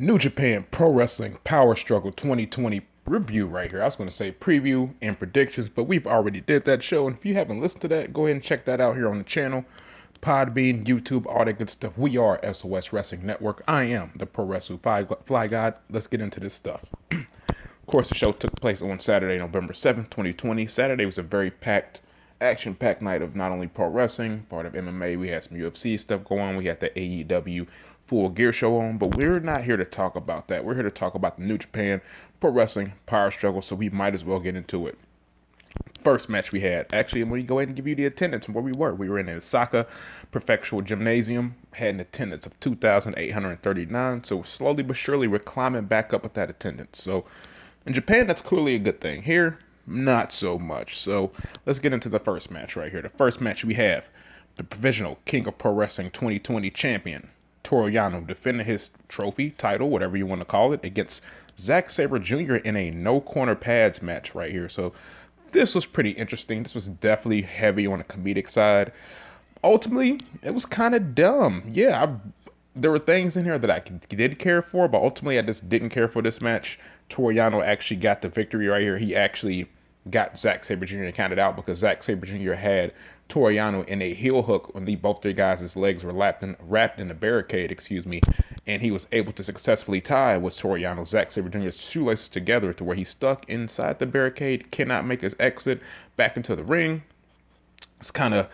New Japan Pro Wrestling Power Struggle 2020 review right here. I was going to say preview and predictions, but we've already did that show. And if you haven't listened to that, go ahead and check that out here on the channel. Podbean, YouTube, all that good stuff. We are SOS Wrestling Network. I am the puroresu FlyGOD. Let's get into this stuff. Of course, the show took place on Saturday, November 7th, 2020. Saturday was a very action-packed night of not only pro wrestling, part of MMA. We had some UFC stuff going on. We had the AEW Full Gear show on, but we're not here to talk about that. We're here to talk about the New Japan Pro Wrestling Power Struggle, so we might as well get into it. First match we had, actually, I'm going to go ahead and give you the attendance and where we were. We were in the Osaka Prefectural Gymnasium, had an attendance of 2,839, so slowly but surely we're climbing back up with that attendance. So in Japan, that's clearly a good thing. Here, not so much. So let's get into the first match right here. The first match we have, the Provisional King of Pro Wrestling 2020 champion, Toru Yano, defending his trophy, title, whatever you want to call it, against Zack Sabre Jr. in a no corner pads match right here. So this was pretty interesting. This was definitely heavy on the comedic side. Ultimately, it was kind of dumb. Yeah, there were things in here that I did care for, but ultimately I just didn't care for this match. Toru Yano actually got the victory right here. He actually got Zack Sabre Jr. counted out because Zack Sabre Jr. had Toru Yano in a heel hook when both their guys' legs were wrapped in a barricade, and he was able to successfully tie with Toru Yano Zack Sabre Jr.'s shoelaces together to where he's stuck inside the barricade, cannot make his exit back into the ring. It's kind of,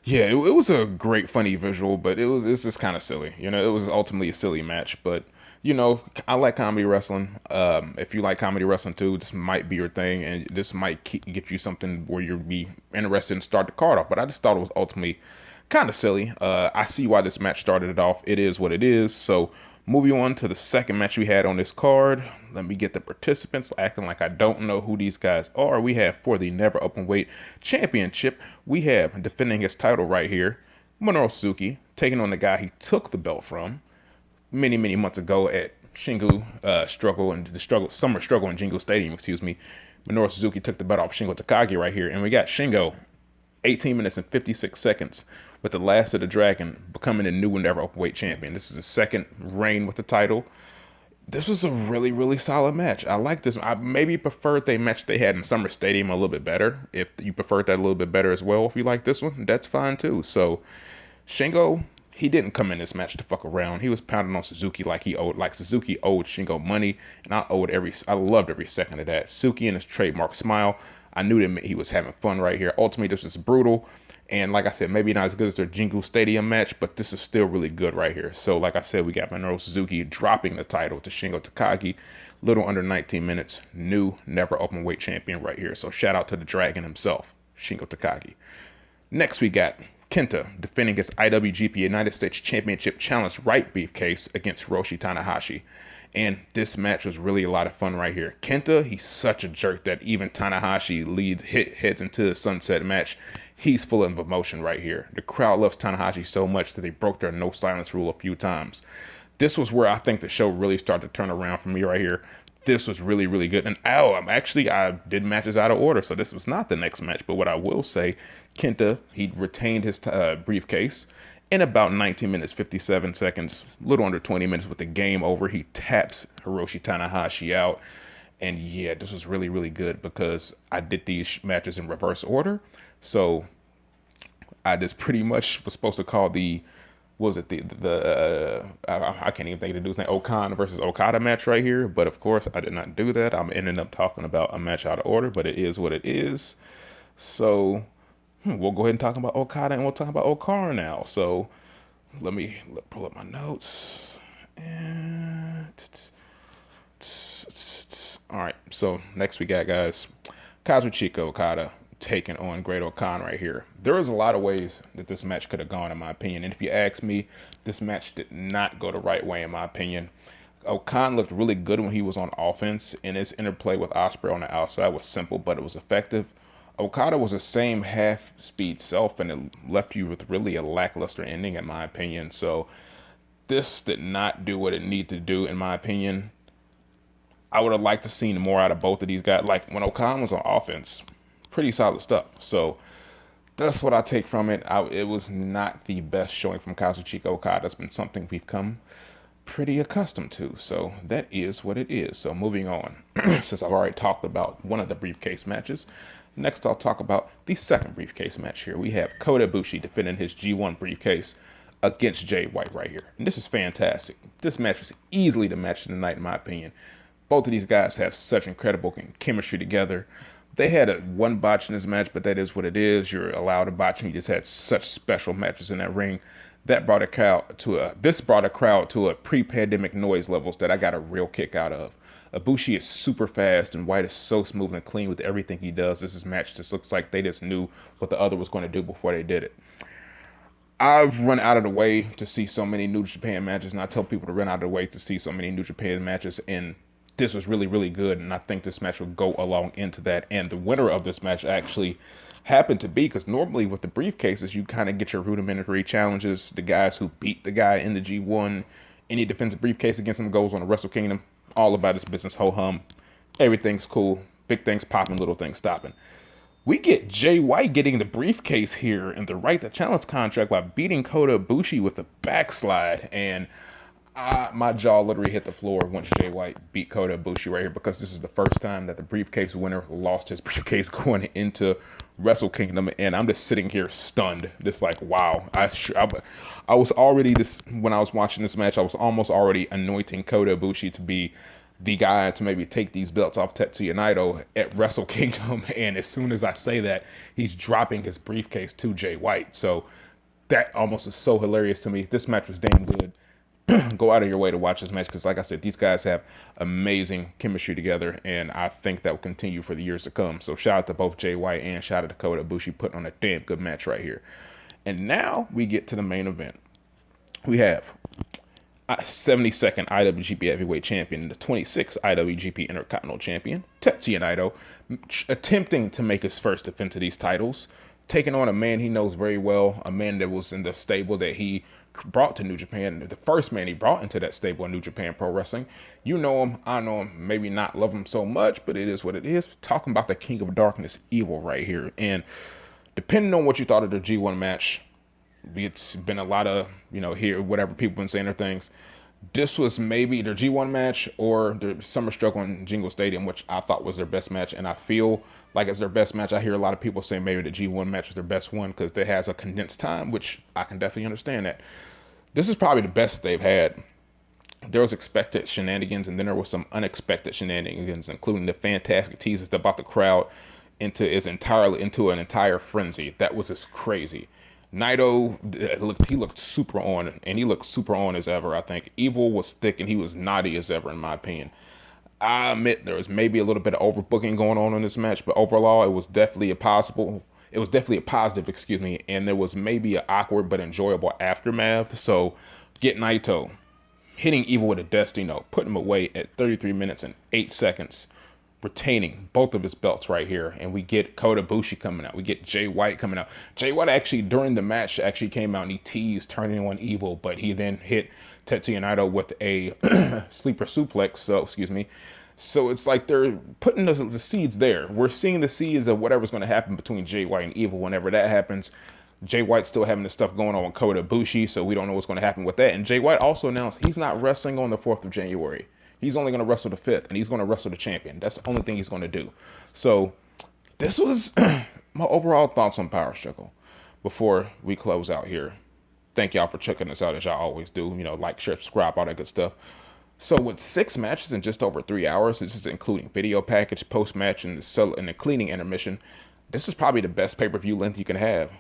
yeah, it was a great, funny visual, but it's just kind of silly. You know, it was ultimately a silly match, but you know, I like comedy wrestling. If you like comedy wrestling too, this might be your thing, and this might get you something where you'll be interested in start the card off. But I just thought it was ultimately kind of silly. I see why this match started it off. It is what it is. So moving on to the second match we had on this card. Let me get the participants acting like I don't know who these guys are. We have for the Never Openweight Championship, we have defending his title right here, Minoru Suzuki, taking on the guy he took the belt from many months ago at Shingo Summer Struggle in Jingu Stadium, Minoru Suzuki took the belt off Shingo Takagi right here, and we got Shingo 18 minutes and 56 seconds with the Last of the Dragon becoming the new Never Openweight champion. This is his second reign with the title. This was a really solid match. I like this. I maybe preferred the match they had in Summer Stadium a little bit better. If you preferred that a little bit better as well, if you like this one, that's fine too. So Shingo, he didn't come in this match to fuck around. He was pounding on Suzuki like Suzuki owed Shingo money, and I loved every second of that. Suzuki and his trademark smile, I knew that he was having fun right here. Ultimately, this was brutal, and like I said, maybe not as good as their Jingu Stadium match, but this is still really good right here. So like I said, we got Minoru Suzuki dropping the title to Shingo Takagi, little under 19 minutes, new Never Openweight champion right here. So shout out to the Dragon himself, Shingo Takagi. Next we got Kenta defending his IWGP United States Championship Challenge right briefcase against Hiroshi Tanahashi. And this match was really a lot of fun right here. Kenta, he's such a jerk that even Tanahashi heads into the sunset match. He's full of emotion right here. The crowd loves Tanahashi so much that they broke their no silence rule a few times. This was where I think the show really started to turn around for me right here. This was really good. And I did matches out of order, so this was not the next match. But what I will say, Kenta, he retained his briefcase in about 19 minutes, 57 seconds, a little under 20 minutes with the game over. He taps Hiroshi Tanahashi out. And yeah, this was really good because I did these matches in reverse order. So I just pretty much was supposed to call I can't even think of the dude's name, Okan versus Okada match right here, but of course I did not do that. I'm ending up talking about a match out of order, but it is what it is. So we'll go ahead and talk about Okada, and we'll talk about Okara now. So let me pull up my notes. All right, so next we got, guys, Kazuchika Okada taking on Great Okan right here. There was a lot of ways that this match could have gone, in my opinion. And if you ask me, this match did not go the right way, in my opinion. Okan looked really good when he was on offense, and his interplay with Ospreay on the outside was simple, but it was effective. Okada was the same half-speed self, and it left you with really a lackluster ending, in my opinion. So this did not do what it needed to do, in my opinion. I would have liked to see more out of both of these guys. Like when Okan was on offense, pretty solid stuff. So that's what I take from it. It was not the best showing from Kazuchika Okada. That's been something we've come pretty accustomed to. So that is what it is. So moving on, since I've already talked about one of the briefcase matches, next I'll talk about the second briefcase match here. We have Kota Ibushi defending his G1 briefcase against Jay White right here. And this is fantastic. This match was easily the match of the night in my opinion. Both of these guys have such incredible chemistry together. They had one botch in this match, but that is what it is. You're allowed a botch, and you just had such special matches in that ring. That brought a crowd to a pre-pandemic noise levels that I got a real kick out of. Ibushi is super fast, and White is so smooth and clean with everything he does. This match just looks like they just knew what the other was going to do before they did it. I've run out of the way to see so many New Japan matches, and I tell people to run out of the way to see so many New Japan matches, and this was really, really good, and I think this match will go along into that. And the winner of this match actually happened to be, because normally with the briefcases, you kind of get your rudimentary challenges. The guys who beat the guy in the G1, any defensive briefcase against him goes on the Wrestle Kingdom. All about his business, ho-hum. Everything's cool. Big things popping, little things stopping. We get Jay White getting the briefcase here and the right to challenge contract by beating Kota Ibushi with a backslide. And my jaw literally hit the floor once Jay White beat Kota Ibushi right here, because this is the first time that the briefcase winner lost his briefcase going into Wrestle Kingdom, and I'm just sitting here stunned, just like, wow. I was already when I was watching this match, I was almost already anointing Kota Ibushi to be the guy to maybe take these belts off Tetsuya Naito at Wrestle Kingdom, and as soon as I say that, he's dropping his briefcase to Jay White. So that almost is so hilarious to me. This match was damn good. Go out of your way to watch this match, because like I said, these guys have amazing chemistry together, and I think that will continue for the years to come. So shout out to both Jay White and shout out to Kota Ibushi putting on a damn good match right here. And now we get to the main event. We have 72nd IWGP Heavyweight Champion and the 26th IWGP Intercontinental Champion, Tetsuya Naito, attempting to make his first defense of these titles, taking on a man he knows very well, a man that was in the stable that he brought to New Japan, the first man he brought into that stable in New Japan Pro Wrestling. You know him, I know him, maybe not love him so much, but it is what it is. Talking about the King of Darkness, Evil, right here. And depending on what you thought of the G1 match, it's been a lot of, here, whatever people been saying or things. This was maybe their G1 match or their Summer Struggle in Jingle Stadium, which I thought was their best match, and I feel like it's their best match. I hear a lot of people say maybe the G1 match is their best one because it has a condensed time, which I can definitely understand that. This is probably the best they've had. There was expected shenanigans, and then there was some unexpected shenanigans, including the fantastic teases that brought the crowd into an entire frenzy. That was just crazy. Naito, he looked super on, and he looked super on as ever, I think. Evil was thick, and he was naughty as ever, in my opinion. I admit there was maybe a little bit of overbooking going on in this match, but overall, it was definitely a positive, and there was maybe an awkward but enjoyable aftermath. So, get Naito hitting Evil with a Destino, putting him away at 33 minutes and 8 seconds, retaining both of his belts right here. And we get Kota Ibushi coming out. We get Jay White coming out. Jay White actually, during the match, actually came out and he teased turning on Evil, but he then hit Tetsuya Naito with a sleeper suplex. So it's like they're putting the seeds there. We're seeing the seeds of whatever's going to happen between Jay White and Evil whenever that happens. Jay White's still having this stuff going on with Kota Ibushi, so we don't know what's going to happen with that. And Jay White also announced he's not wrestling on the 4th of January. He's only going to wrestle the 5th, and he's going to wrestle the champion. That's the only thing he's going to do. So this was my overall thoughts on Power Struggle before we close out here. Thank y'all for checking us out, as y'all always do. Like, share, subscribe, all that good stuff. So with 6 matches in just over 3 hours, this is including video package, post-match, and the cleaning intermission, this is probably the best pay-per-view length you can have.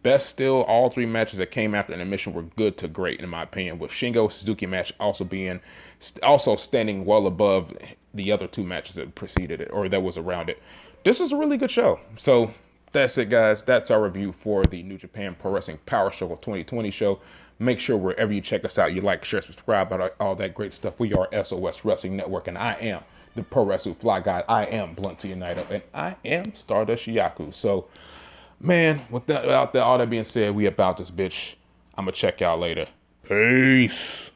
Best still, all 3 matches that came after intermission were good to great, in my opinion, with Shingo Suzuki match also standing well above the other 2 matches that preceded it, or that was around it. This was a really good show. So that's it, guys. That's our review for the New Japan Pro Wrestling Power Struggle 2020 show. Make sure wherever you check us out, you like, share, subscribe, all that great stuff. We are SOS Wrestling Network, and I am the puroresu FlyGOD. I am Blunt Naito, and I am Stardust Yaku. So, man, with all that being said, we about this bitch. I'm going to check y'all later. Peace.